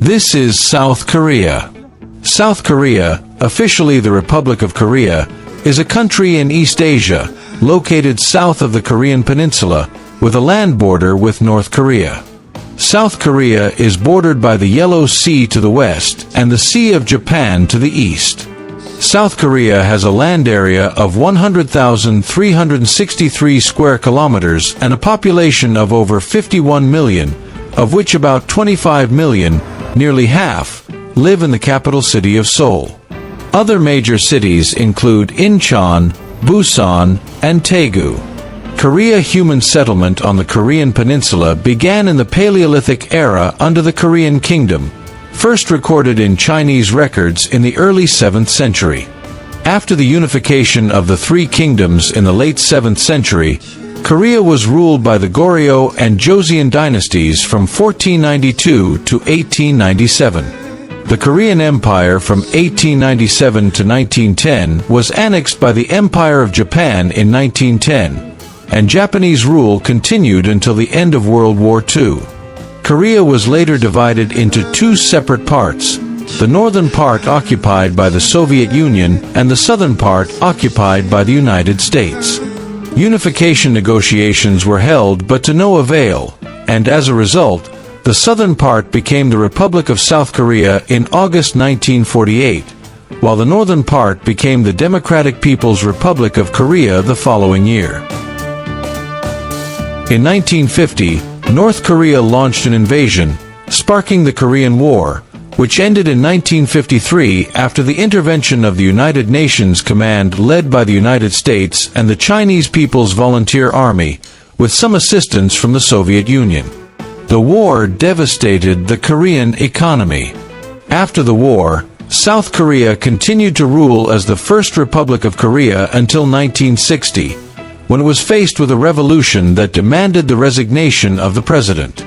This is South Korea. South Korea, officially the Republic of Korea, is a country in East Asia, located south of the Korean Peninsula, with a land border with North Korea. South Korea is bordered by the Yellow Sea to the west and the Sea of Japan to the east. South Korea has a land area of 100,363 square kilometers and a population of over 51 million, of which about 25 million, nearly half, live in the capital city of Seoul. Other major cities include Incheon, Busan, and Daegu. Korea human settlement on the Korean Peninsula began in the Paleolithic era under the Korean Kingdom, first recorded in Chinese records in the early 7th century. After the unification of the three kingdoms in the late 7th century, Korea was ruled by the Goryeo and Joseon dynasties from 1492 to 1897. The Korean Empire from 1897 to 1910 was annexed by the Empire of Japan in 1910, and Japanese rule continued until the end of World War II. Korea was later divided into two separate parts, the northern part occupied by the Soviet Union and the southern part occupied by the United States. Unification negotiations were held but to no avail, and as a result, the southern part became the Republic of South Korea in August 1948, while the northern part became the Democratic People's Republic of Korea the following year. In 1950, North Korea launched an invasion, sparking the Korean War, which ended in 1953 after the intervention of the United Nations Command led by the United States and the Chinese People's Volunteer Army, with some assistance from the Soviet Union. The war devastated the Korean economy. After the war, South Korea continued to rule as the First Republic of Korea until 1960, when it was faced with a revolution that demanded the resignation of the president.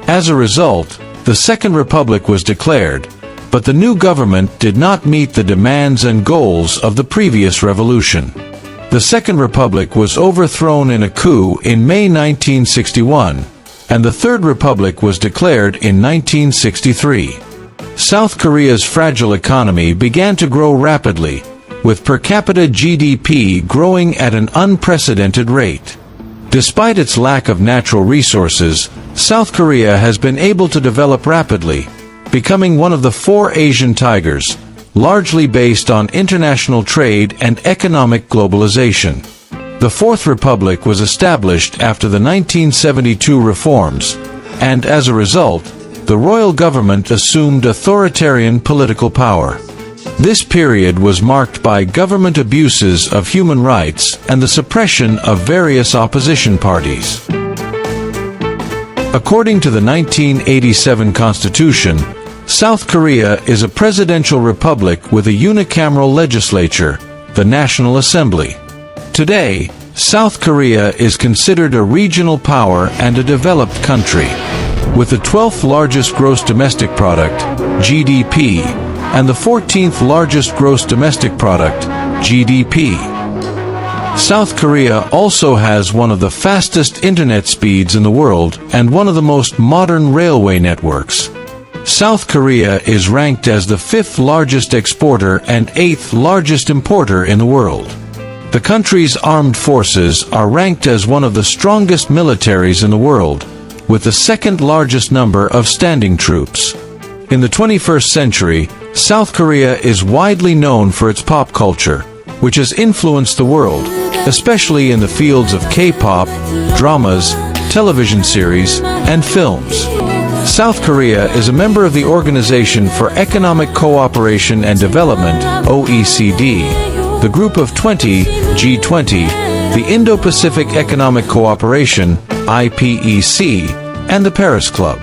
As a result, the Second Republic was declared, but the new government did not meet the demands and goals of the previous revolution. The Second Republic was overthrown in a coup in May 1961, and the Third Republic was declared in 1963. South Korea's fragile economy began to grow rapidly, with per capita GDP growing at an unprecedented rate. Despite its lack of natural resources, South Korea has been able to develop rapidly, becoming one of the four Asian tigers, largely based on international trade and economic globalization. The Fourth Republic was established after the 1972 reforms, and as a result, the royal government assumed authoritarian political power. This period was marked by government abuses of human rights and the suppression of various opposition parties. According to the 1987 Constitution, South Korea is a presidential republic with a unicameral legislature, the National Assembly. Today, South Korea is considered a regional power and a developed country, with the 12th largest gross domestic product, GDP, and the 14th largest gross domestic product, GDP. South Korea also has one of the fastest internet speeds in the world and one of the most modern railway networks. South Korea is ranked as the 5th largest exporter and 8th largest importer in the world. The country's armed forces are ranked as one of the strongest militaries in the world, with the 2nd largest number of standing troops. In the 21st century, South Korea is widely known for its pop culture, which has influenced the world, especially in the fields of K-pop, dramas, television series, and films. South Korea is a member of the Organization for Economic Cooperation and Development, OECD, the Group of 20, G20, the Indo-Pacific Economic Cooperation, IPEC, and the Paris Club.